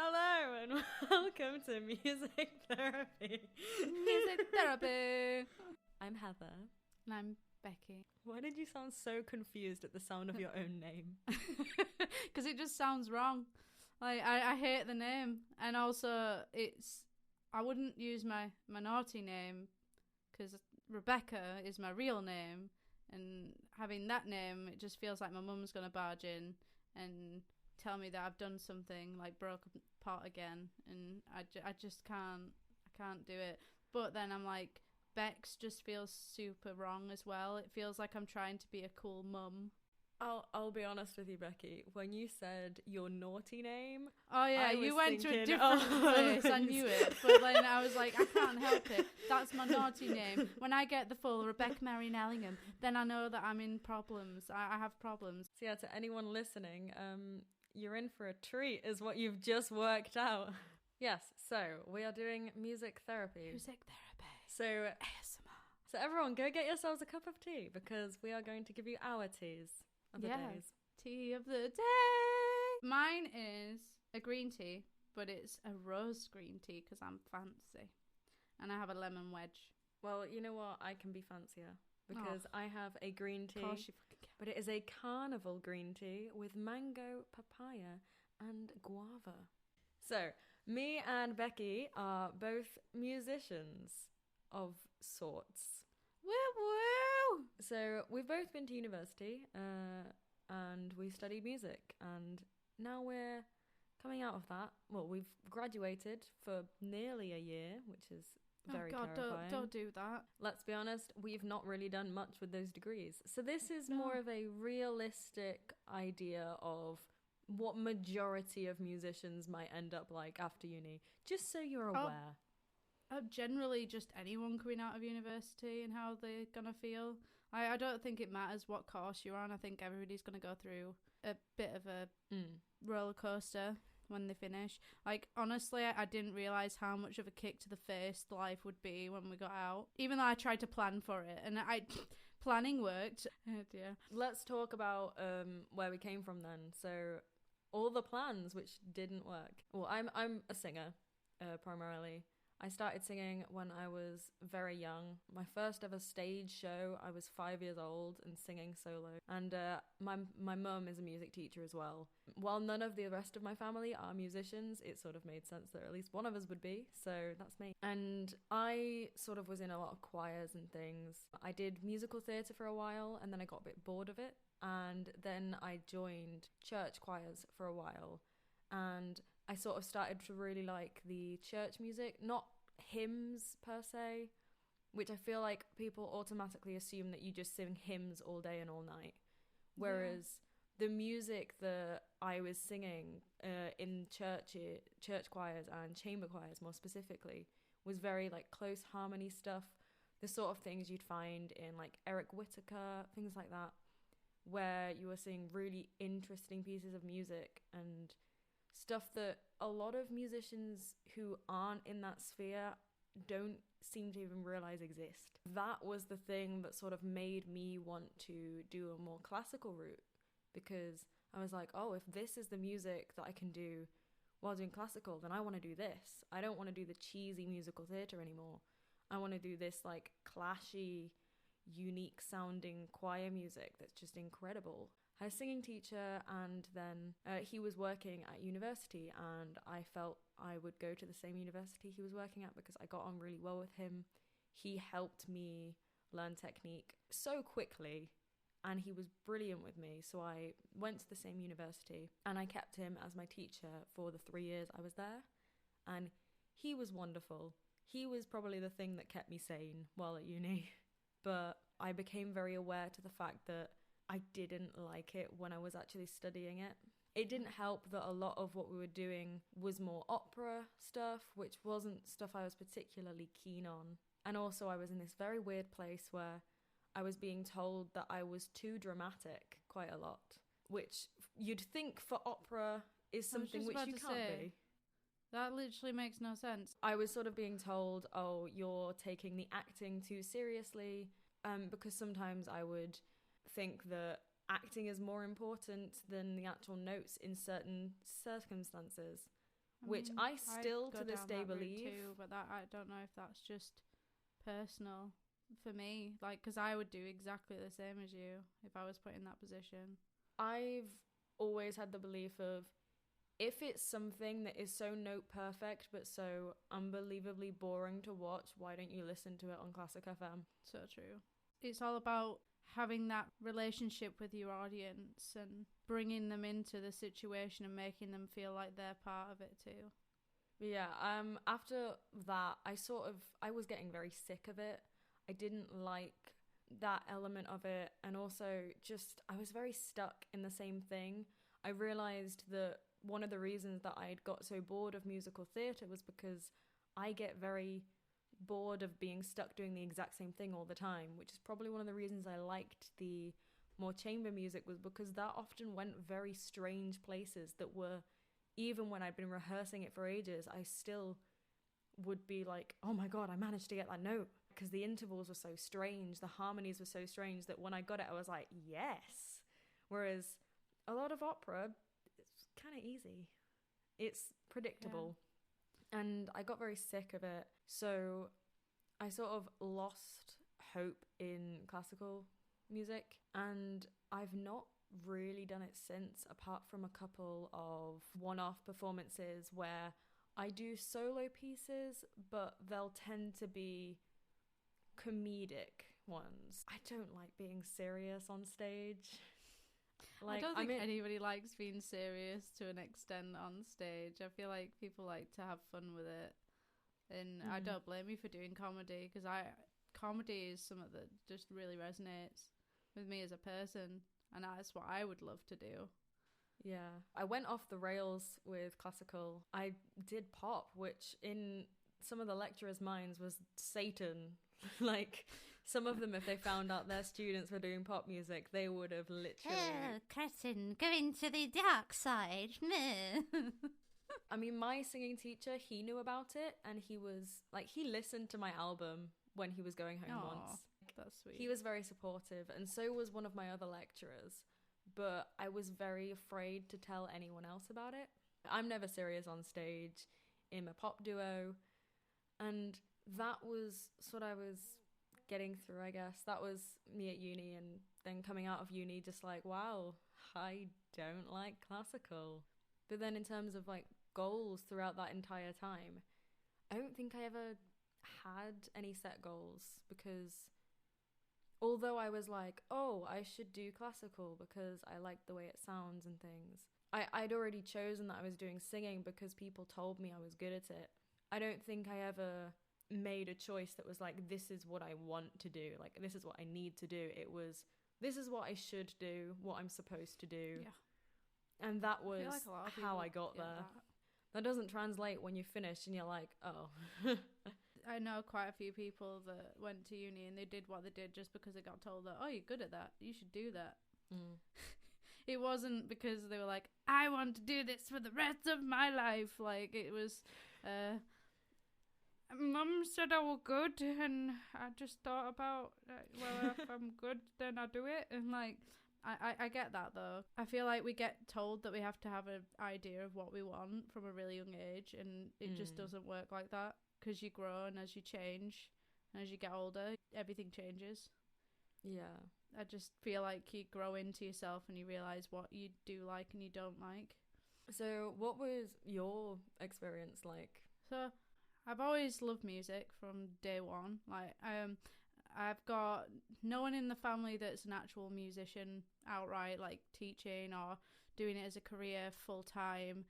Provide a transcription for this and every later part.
Hello and welcome to Music Therapy. Music Therapy. I'm Heather. And I'm Becky. Why did you sound so confused at the sound of your own name? Because it just sounds wrong. Like, I hate the name. And also, I wouldn't use my naughty name because Rebecca is my real name. And having that name, it just feels like my mum's going to barge in and tell me that I've done something, like broke apart again. And I just can't do it. But then I'm like, Bex just feels super wrong as well. It feels like I'm trying to be a cool mum. I'll be honest with you, Becky. When you said your naughty name, oh yeah, you went to a different place. I knew it, but then I was like, I can't help it. That's my naughty name. When I get the full Rebecca Marion Ellingham, then I know that I'm in problems. I have problems. So yeah, to anyone listening, you're in for a treat, is what you've just worked out. Yes, so we are doing music therapy. Music therapy. So ASMR. So everyone, go get yourselves a cup of tea because we are going to give you our teas of the days. Tea of the day. Mine is a green tea, but it's a rose green tea because I'm fancy. And I have a lemon wedge. Well, you know what? I can be fancier because I have a green tea, Of course you fucking can. but it is a carnival green tea with mango, papaya, and guava. So, me and Becky are both musicians of sorts. Woo woo! So we've both been to university and we studied music, and now we're coming out of that. Well, we've graduated for nearly a year, which is very terrifying. Don't do that. Let's be honest, we've not really done much with those degrees. So this is more of a realistic idea of what majority of musicians might end up like after uni, just so you're aware. Generally, just anyone coming out of university and how they're going to feel. I don't think it matters what course you're on. I think everybody's going to go through a bit of a roller coaster when they finish. Like, honestly, I didn't realise how much of a kick to the face life would be when we got out. Even though I tried to plan for it, and planning worked. Oh dear. Let's talk about where we came from then. So, all the plans which didn't work. Well, I'm a singer, primarily. I started singing when I was very young. My first ever stage show, I was 5 years old and singing solo. And my mum is a music teacher as well. While none of the rest of my family are musicians, it sort of made sense that at least one of us would be. So that's me. And I sort of was in a lot of choirs and things. I did musical theatre for a while and then I got a bit bored of it. And then I joined church choirs for a while. And I sort of started to really like the church music, not hymns per se, which I feel like people automatically assume that you just sing hymns all day and all night. Whereas the music that I was singing in church choirs and chamber choirs more specifically was very like close harmony stuff, the sort of things you'd find in like Eric Whitacre, things like that, where you were seeing really interesting pieces of music and stuff that a lot of musicians who aren't in that sphere don't seem to even realize exist. That was the thing that sort of made me want to do a more classical route, because I was like, oh, if this is the music that I can do while doing classical, then I want to do this. I don't want to do the cheesy musical theatre anymore. I want to do this like clashy, unique sounding choir music that's just incredible. I had a singing teacher, and then he was working at university, and I felt I would go to the same university he was working at because I got on really well with him. He helped me learn technique so quickly, and he was brilliant with me. So I went to the same university, and I kept him as my teacher for the 3 years I was there. And he was wonderful. He was probably the thing that kept me sane while at uni. But I became very aware to the fact that I didn't like it when I was actually studying it. It didn't help that a lot of what we were doing was more opera stuff, which wasn't stuff I was particularly keen on. And also I was in this very weird place where I was being told that I was too dramatic quite a lot, which you'd think for opera is something which you can't be. That literally makes no sense. I was sort of being told, oh, you're taking the acting too seriously, because sometimes I would think that acting is more important than the actual notes in certain circumstances, which I still to this day believe. Too, but that I don't know if that's just personal for me. Like, because I would do exactly the same as you if I was put in that position. I've always had the belief of, if it's something that is so note perfect but so unbelievably boring to watch, why don't you listen to it on Classic FM? So true. It's all about having that relationship with your audience and bringing them into the situation and making them feel like they're part of it too. Yeah, after that, I was getting very sick of it. I didn't like that element of it, and also just I was very stuck in the same thing. I realised that one of the reasons that I'd got so bored of musical theatre was because I get very bored of being stuck doing the exact same thing all the time, which is probably one of the reasons I liked the more chamber music, was because that often went very strange places that were, even when I'd been rehearsing it for ages, I still would be like, oh my god, I managed to get that note, because the intervals were so strange, the harmonies were so strange, that when I got it I was like, yes. Whereas a lot of opera, it's kind of easy, it's predictable. And I got very sick of it, so I sort of lost hope in classical music, and I've not really done it since, apart from a couple of one-off performances where I do solo pieces, but they'll tend to be comedic ones. I don't like being serious on stage. Like, I don't think anybody likes being serious to an extent on stage. I feel like people like to have fun with it, and I don't blame you for doing comedy, because comedy is something that just really resonates with me as a person, and that's what I would love to do. Yeah, I went off the rails with classical. I did pop, which in some of the lecturers' minds was Satan. Like, some of them, if they found out their students were doing pop music, they would have literally... Oh, Cretin, going to the dark side. No. I mean, my singing teacher, he knew about it, and he was, like, he listened to my album when he was going home once. That's sweet. He was very supportive, and so was one of my other lecturers. But I was very afraid to tell anyone else about it. I'm never serious on stage in a pop duo, and that was what I was getting through, I guess. That was me at uni, and then coming out of uni just like, wow, I don't like classical. But then in terms of like goals throughout that entire time, I don't think I ever had any set goals, because although I was like, oh, I should do classical because I like the way it sounds and things, I'd already chosen that I was doing singing because people told me I was good at it. I don't think I ever made a choice that was like, this is what I want to do, like this is what I need to do. It was, this is what I should do, what I'm supposed to do. Yeah. And that was how I got there. That doesn't translate when you finish and you're like, oh. I know quite a few people that went to uni and they did what they did just because they got told that, oh, you're good at that, you should do that. It wasn't because they were like, I want to do this for the rest of my life. Like, it was, Mum said I was good, and I just thought about, well, if I'm good, then I do it. And like, I get that though. I feel like we get told that we have to have an idea of what we want from a really young age, and it just doesn't work like that, because you grow, and as you change, and as you get older, everything changes. Yeah. I just feel like you grow into yourself and you realise what you do like and you don't like. So what was your experience like? So I've always loved music from day one. Like, I've got no one in the family that's an actual musician outright, like teaching or doing it as a career full time.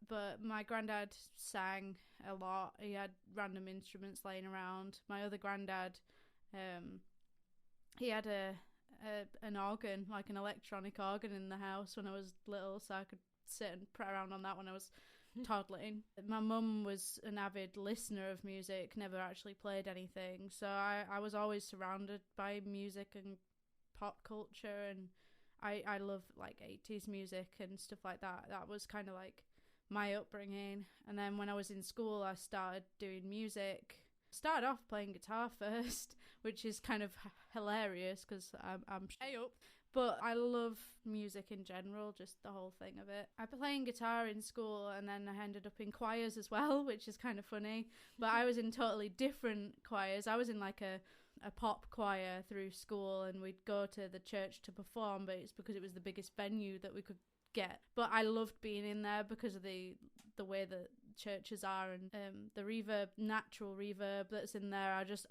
But my granddad sang a lot. He had random instruments laying around. My other granddad, he had an organ, like an electronic organ in the house when I was little, so I could sit and pray around on that when I was toddling. My mum was an avid listener of music, never actually played anything, so I was always surrounded by music and pop culture, and I love like 80s music and stuff like that. That was kind of like my upbringing. And then when I was in school, I started doing music. Started off playing guitar first, which is kind of hilarious because I'm way up. But I love music in general, just the whole thing of it. I playing guitar in school, and then I ended up in choirs as well, which is kind of funny. But I was in totally different choirs. I was in like a pop choir through school, and we'd go to the church to perform, but it's because it was the biggest venue that we could get. But I loved being in there because of the way that churches are, and the reverb, natural reverb that's in there. I just,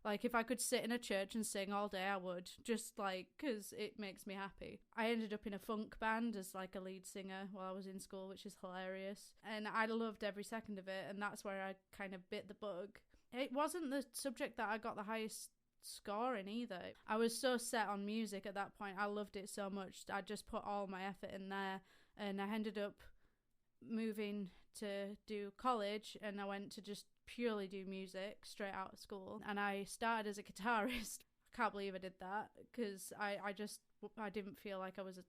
like, if I could sit in a church and sing all day, I would, just like, because it makes me happy. I ended up in a funk band as like a lead singer while I was in school, which is hilarious, and I loved every second of it, and that's where I kind of bit the bug. It wasn't the subject that I got the highest score in either. I was so set on music at that point. I loved it so much. I just put all my effort in there, and I ended up moving to do college, and I went to just purely do music straight out of school, and I started as a guitarist. I can't believe I did that, because I didn't feel like I was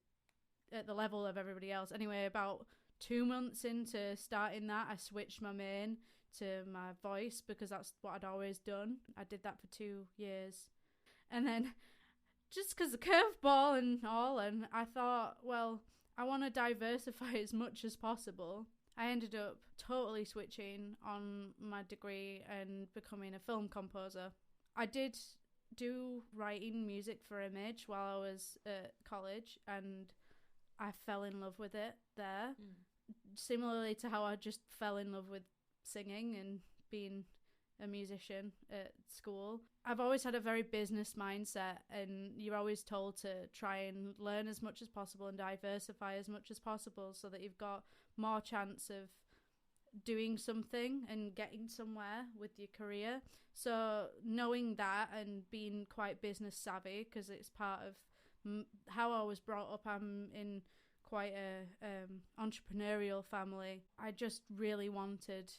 at the level of everybody else. Anyway, about 2 months into starting that, I switched my main to my voice, because that's what I'd always done. I did that for 2 years, and then just because the curveball and all, and I thought, well, I want to diversify as much as possible. I ended up totally switching on my degree and becoming a film composer. I did do writing music for Image while I was at college, and I fell in love with it there. Similarly to how I just fell in love with singing and being a musician at school. I've always had a very business mindset, and you're always told to try and learn as much as possible and diversify as much as possible so that you've got more chance of doing something and getting somewhere with your career. So knowing that and being quite business savvy, because it's part of how I was brought up, I'm in quite a entrepreneurial family. I just really wanted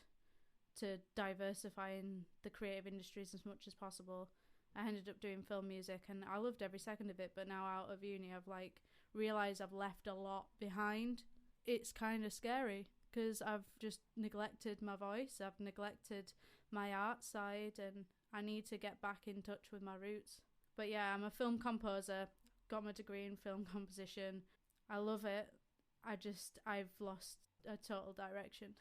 to diversify in the creative industries as much as possible. I ended up doing film music, and I loved every second of it, but now out of uni I've like realised I've left a lot behind. It's kind of scary, because I've just neglected my voice, I've neglected my art side, and I need to get back in touch with my roots. But yeah, I'm a film composer, got my degree in film composition. I love it. I've lost a total direction.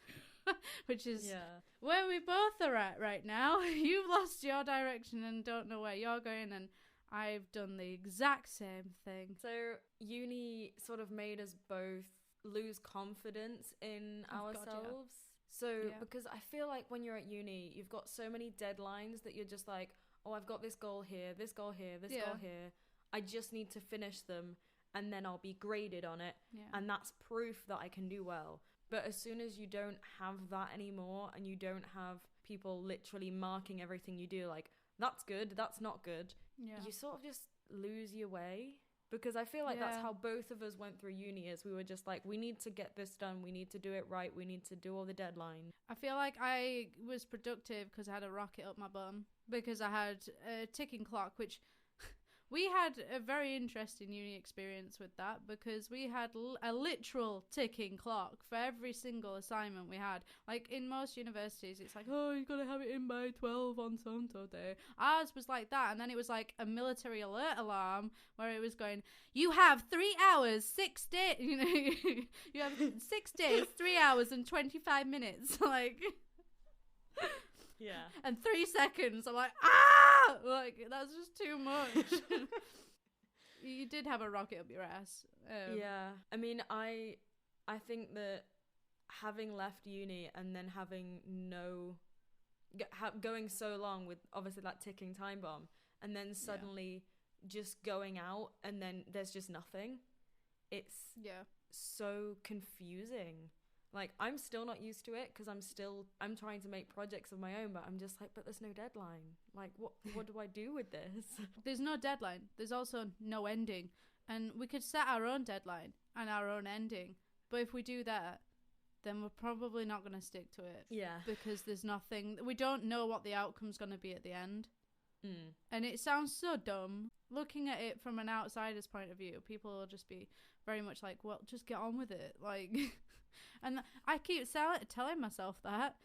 Which is where we both are at right now. You've lost your direction and don't know where you're going, and I've done the exact same thing. So uni sort of made us both lose confidence in ourselves. Because I feel like when you're at uni, you've got so many deadlines that you're just like, oh, I've got this goal here, this goal here, this goal here. I just need to finish them, and then I'll be graded on it. And that's proof that I can do well. But as soon as you don't have that anymore, and you don't have people literally marking everything you do, like, that's good, that's not good, you sort of just lose your way. Because I feel like that's how both of us went through uni, is we were just like, we need to get this done, we need to do it right, we need to do all the deadlines. I feel like I was productive because I had a rocket up my bum, because I had a ticking clock, which... We had a very interesting uni experience with that, because we had a literal ticking clock for every single assignment we had. Like, in most universities, it's like, oh, you gotta have it in by 12 on so-and-so day. Ours was like that, and then it was like a military alert alarm where it was going, you have 3 hours, 6 days, you know, you have 6 days, 3 hours and 25 minutes, like... Yeah. And 3 seconds, I'm like, ah! Like, that's just too much. You did have a rocket up your ass. Yeah. I mean, I think that having left uni and then having going so long with obviously that ticking time bomb, and then suddenly just going out and then there's just nothing. It's so confusing. Like, I'm still not used to it, because I'm trying to make projects of my own, but I'm just like, but there's no deadline. Like, what do I do with this? There's no deadline. There's also no ending. And we could set our own deadline and our own ending. But if we do that, then we're probably not going to stick to it. Yeah. Because there's nothing, we don't know what the outcome's going to be at the end. And it sounds so dumb. Looking at it from an outsider's point of view, people will just be very much like, well, just get on with it. Like... And I keep telling myself that.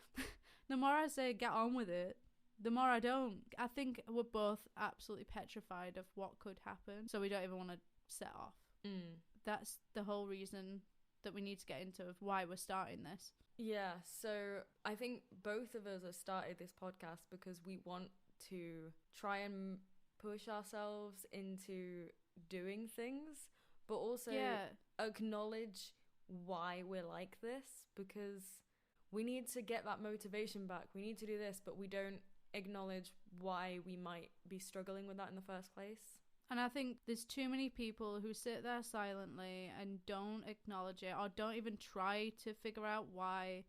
The more I say get on with it, the more I don't. I think we're both absolutely petrified of what could happen, so we don't even want to set off. Mm. That's the whole reason that we need to get into of why we're starting this. Yeah, so I think both of us have started this podcast because we want to try and push ourselves into doing things, but also acknowledge why we're like this, because we need to get that motivation back. We need to do this, but we don't acknowledge why we might be struggling with that in the first place. And I think there's too many people who sit there silently and don't acknowledge it, or don't even try to figure out why.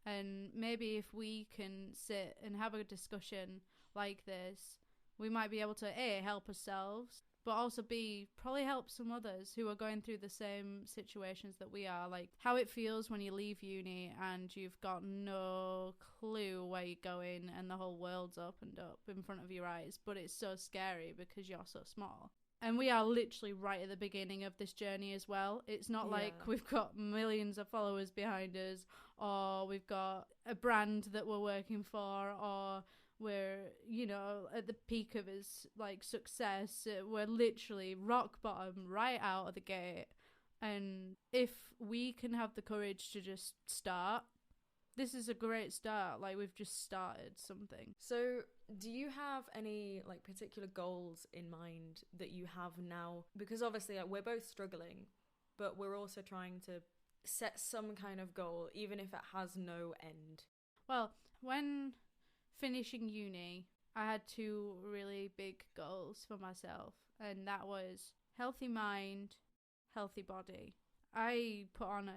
And maybe if we can sit and have a discussion like this, we might be able to A, help ourselves, but also B, probably help some others who are going through the same situations that we are. Like how it feels when you leave uni and you've got no clue where you're going and the whole world's opened up in front of your eyes, but it's so scary because you're so small. And we are literally right at the beginning of this journey as well. It's not like we've got millions of followers behind us, or we've got a brand that we're working for, or we're, you know, at the peak of his like success. We're literally rock bottom right out of the gate. And if we can have the courage to just start, this is a great start. Like, we've just started something. So do you have any like particular goals in mind that you have now? Because obviously like, we're both struggling, but we're also trying to set some kind of goal, even if it has no end. Well, when finishing uni, I had two really big goals for myself, and that was healthy mind, healthy body. I put on a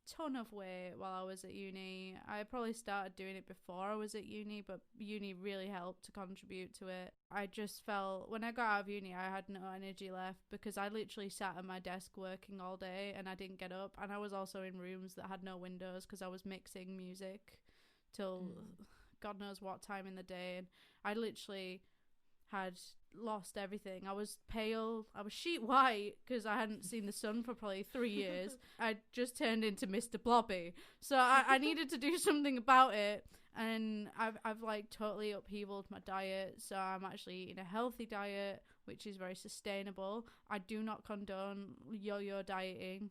ton of weight while I was at uni. I probably started doing it before I was at uni, but uni really helped to contribute to it. I just felt when I got out of uni I had no energy left, because I literally sat at my desk working all day and I didn't get up, and I was also in rooms that had no windows because I was mixing music till God knows what time in the day, and I literally had lost everything. I was pale, I was sheet white because I hadn't seen the sun for probably 3 years. I just turned into Mr. Blobby, so I needed to do something about it. And I've like totally upheavaled my diet, so I'm actually eating a healthy diet, which is very sustainable. I do not condone yo-yo dieting.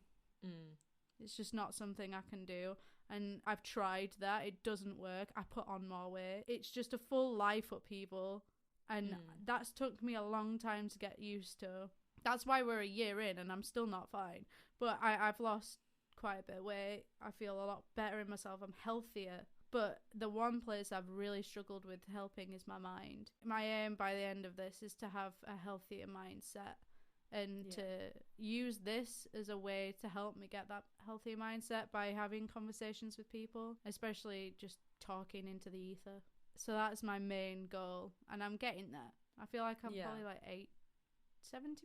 It's just not something I can do. And I've tried that. It doesn't work. I put on more weight. It's just a full life upheaval. And that's took me a long time to get used to. That's why we're a year in and I'm still not fine. But I've lost quite a bit of weight. I feel a lot better in myself. I'm healthier. But the one place I've really struggled with helping is my mind. My aim by the end of this is to have a healthier mindset, and to use this as a way to help me get that healthier mindset by having conversations with people, especially just talking into the ether. So that's my main goal, and I'm getting there. I feel like I'm probably like 70%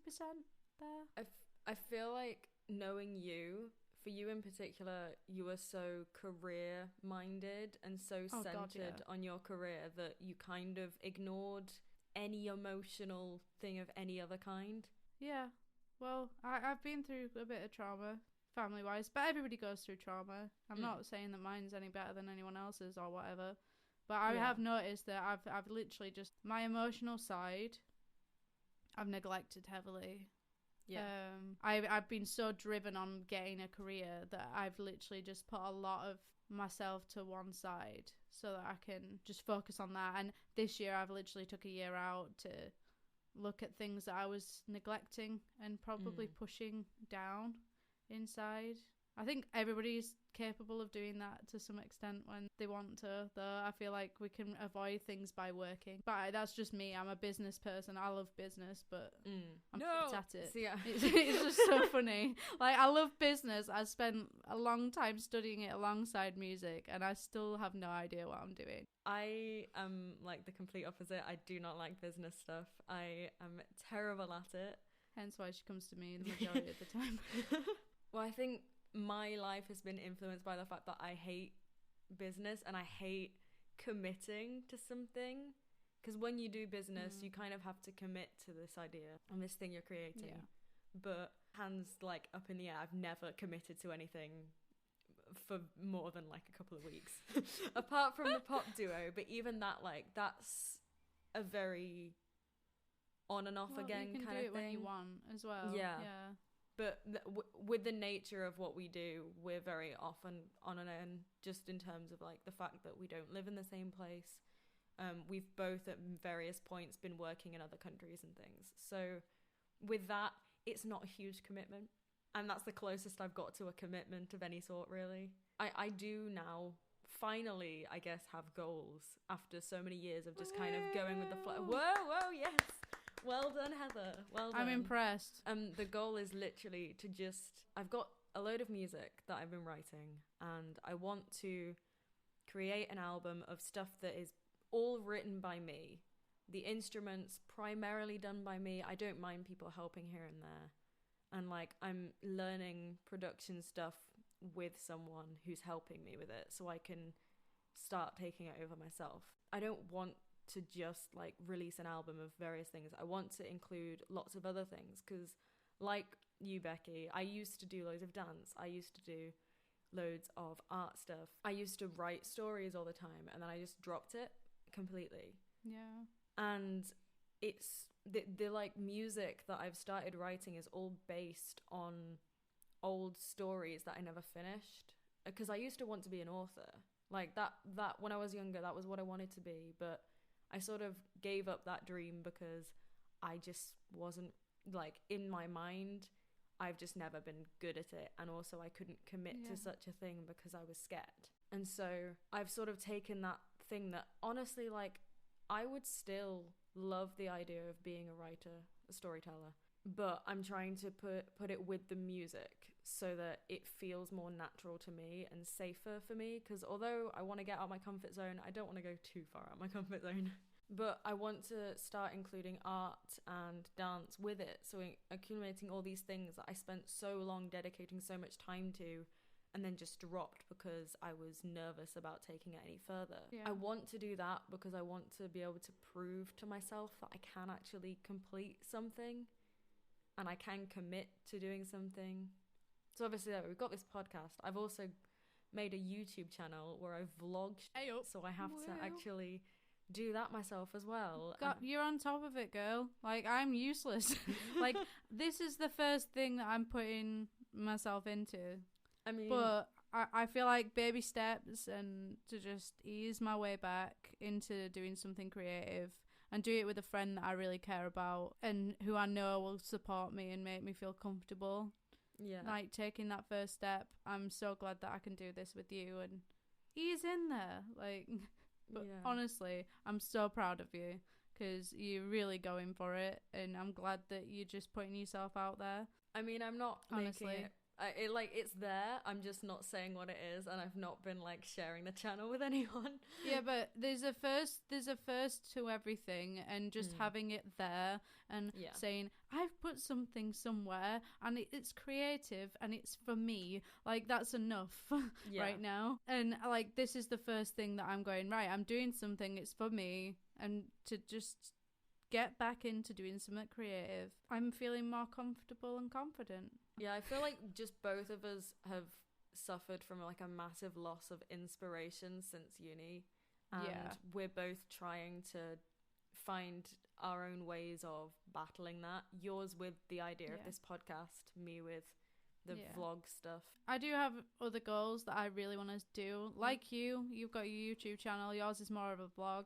there. I feel like knowing you, for you in particular, you were so career minded and so centered on your career that you kind of ignored any emotional thing of any other kind. Yeah, well, I've been through a bit of trauma, family-wise, but everybody goes through trauma. I'm not saying that mine's any better than anyone else's or whatever, but I have noticed that I've literally just, my emotional side, I've neglected heavily. Yeah. I've been so driven on getting a career that I've literally just put a lot of myself to one side so that I can just focus on that. And this year I've literally took a year out to look at things that I was neglecting and probably pushing down inside. I think everybody's capable of doing that to some extent when they want to, though. I feel like we can avoid things by working. But that's just me. I'm a business person. I love business, but I'm shit at it. So, yeah. It's just so funny. Like, I love business. I spent a long time studying it alongside music, and I still have no idea what I'm doing. I am like the complete opposite. I do not like business stuff. I am terrible at it. Hence why she comes to me the majority of the time. Well, I think my life has been influenced by the fact that I hate business and I hate committing to something, because when you do business you kind of have to commit to this idea and this thing you're creating, but hands like up in the air, I've never committed to anything for more than like a couple of weeks apart from the pop duo. But even that, like, that's a very on and off again you can kind do of it thing. when you want as well. Yeah. Yeah. But with the nature of what we do, we're very often on and on, just in terms of like the fact that we don't live in the same place. We've both at various points been working in other countries and things. So with that, it's not a huge commitment. And that's the closest I've got to a commitment of any sort, really. I do now finally, I guess, have goals after so many years of just kind of going with the flow. Whoa, yes. Well done, Heather. Well done. I'm impressed. The goal is literally to I've got a load of music that I've been writing, and I want to create an album of stuff that is all written by me. The instruments primarily done by me. I don't mind people helping here and there. And like, I'm learning production stuff with someone who's helping me with it, so I can start taking it over myself. I don't want to just like release an album of various things. I want to include lots of other things, because like you, Becky, I used to do loads of dance. I used to do loads of art stuff. I used to write stories all the time, and then I just dropped it completely. Yeah. And it's the like music that I've started writing is all based on old stories that I never finished, because I used to want to be an author. Like that when I was younger, that was what I wanted to be, but I sort of gave up that dream because I just wasn't, like, in my mind, I've just never been good at it, and also I couldn't commit to such a thing because I was scared. And so I've sort of taken that thing that, honestly, like, I would still love the idea of being a writer, a storyteller, but I'm trying to put it with the music so that it feels more natural to me and safer for me, because although I want to get out of my comfort zone, I don't want to go too far out of my comfort zone. But I want to start including art and dance with it, so accumulating all these things that I spent so long dedicating so much time to, and then just dropped because I was nervous about taking it any further. Yeah. I want to do that because I want to be able to prove to myself that I can actually complete something and I can commit to doing something. So obviously we've got this podcast. I've also made a YouTube channel where I vlog, so I have to actually do that myself as well. God, you're on top of it, girl. Like, I'm useless. Like, this is the first thing that I'm putting myself into. I mean, but I feel like baby steps, and to just ease my way back into doing something creative and do it with a friend that I really care about and who I know will support me and make me feel comfortable. Yeah. Like, taking that first step. I'm so glad that I can do this with you and ease in there. Like, but honestly, I'm so proud of you because you're really going for it, and I'm glad that you're just putting yourself out there. I mean, I'm not making it. It's there. I'm just not saying what it is, and I've not been like sharing the channel with anyone. Yeah, but there's a first to everything, and just having it there and saying I've put something somewhere and it's creative and it's for me. Like, that's enough right now. And like, this is the first thing that I'm going, right, I'm doing something, it's for me, and to just get back into doing something creative, I'm feeling more comfortable and confident. Yeah, I feel like just both of us have suffered from like a massive loss of inspiration since uni, and we're both trying to find our own ways of battling that. Yours with the idea of this podcast, me with the vlog stuff. I do have other goals that I really want to do. Like you've got your YouTube channel. Yours is more of a vlog.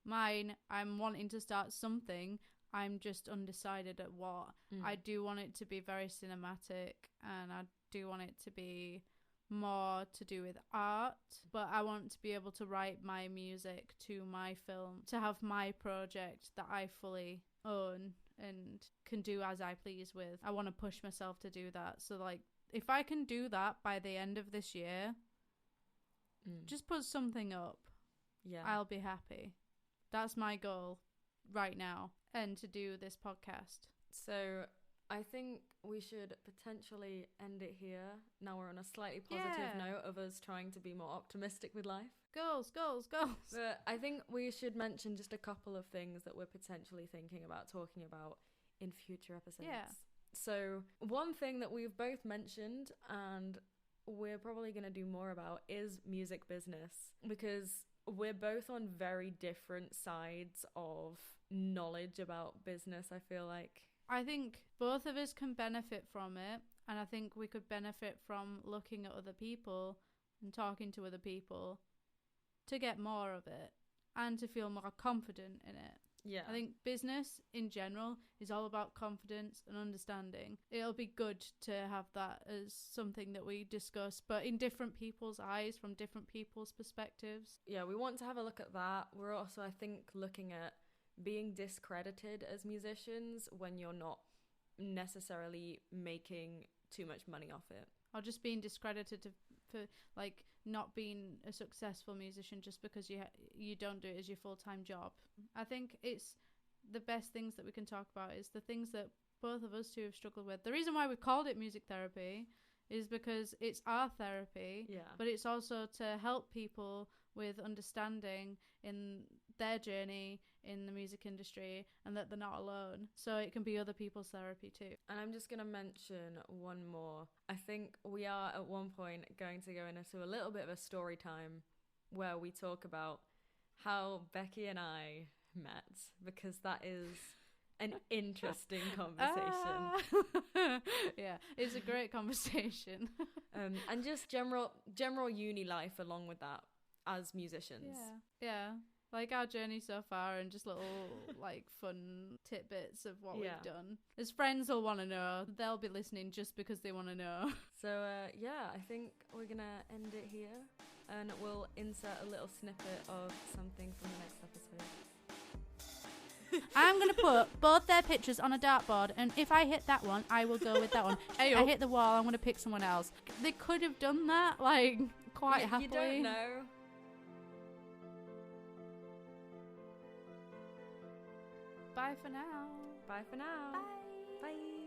Mine, I'm wanting to start something. I'm just undecided at what. I do want it to be very cinematic, and I do want it to be more to do with art, but I want to be able to write my music to my film, to have my project that I fully own and can do as I please with. I want to push myself to do that. So like, if I can do that by the end of this year, just put something up, I'll be happy. That's my goal right now, and to do this podcast. So I think we should potentially end it here. Now we're on a slightly positive note of us trying to be more optimistic with life. Goals. But I think we should mention just a couple of things that we're potentially thinking about talking about in future episodes. Yeah. So one thing that we've both mentioned, and we're probably going to do more about, is music business, because we're both on very different sides of knowledge about business, I feel like. I think both of us can benefit from it, and I think we could benefit from looking at other people and talking to other people to get more of it and to feel more confident in it. Yeah. I think business in general is all about confidence and understanding. It'll be good to have that as something that we discuss, but in different people's eyes, from different people's perspectives. Yeah, we want to have a look at that. We're also, I think, looking at being discredited as musicians when you're not necessarily making too much money off it. Or just being discredited for like not being a successful musician just because you don't do it as your full-time job. I think it's the best things that we can talk about is the things that both of us two have struggled with. The reason why we called it music therapy is because it's our therapy, but it's also to help people with understanding in their journey in the music industry and that they're not alone. So it can be other people's therapy too. And I'm just going to mention one more. I think we are at one point going to go into a little bit of a story time where we talk about how Becky and I met, because that is an interesting conversation. Yeah, it's a great conversation. And just general uni life along with that as musicians. Yeah. Like our journey so far and just little like fun tidbits of what we've done. As friends will want to know, they'll be listening just because they want to know. So I think we're going to end it here and we'll insert a little snippet of something from the next episode. I'm going to put both their pictures on a dartboard, and if I hit that one, I will go with that one. I hit the wall, I'm going to pick someone else. They could have done that, like, quite happily. You don't know. Bye for now. Bye for now. Bye. Bye.